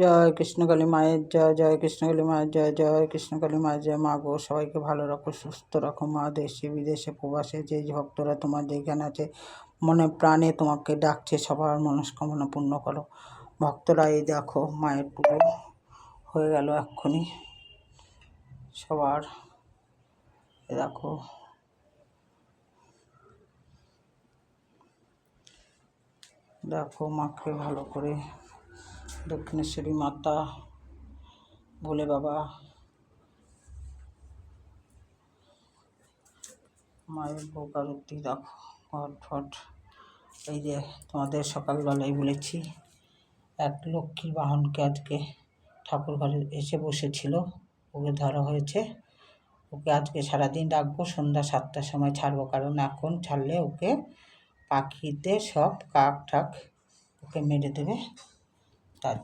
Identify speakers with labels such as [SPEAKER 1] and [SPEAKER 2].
[SPEAKER 1] জয় কৃষ্ণকালী মায়ের জয়, জয় কৃষ্ণকালী মায়ের জয়, জয় কৃষ্ণকালী মায়ের জয়। মা গো, সবাইকে ভালো রাখো, সুস্থ রাখো মা। দেশে বিদেশে প্রবাসে যে ভক্তরা তোমার যেখানে আছে, মনে প্রাণে তোমাকে ডাকছে, সবার মনস্কামনা পূর্ণ করো। ভক্তরা এই দেখো, মায়ের পুজো হয়ে গেল এক্ষুনি সবার। দেখো দেখো মাকে ভালো করে, দক্ষিণেশ্বরী মাতা, ভোলে বাবা, মায়ের ভোগ আরতি দেখো, ঘট ফট। এই যে তোমাদের সকালবেলায় বলেছি, এক লক্ষ্মীর বাহনকে আজকে ঠাকুর ঘরে এসে বসেছিল, ওকে ধরা হয়েছে। ওকে আজকে সারাদিন রাখবো, সন্ধ্যা 7টার সময় ছাড়বো, কারণ এখন ছাড়লে ওকে পাখিতে সব কাক ঠাক ওকে মেরে দেবে, তার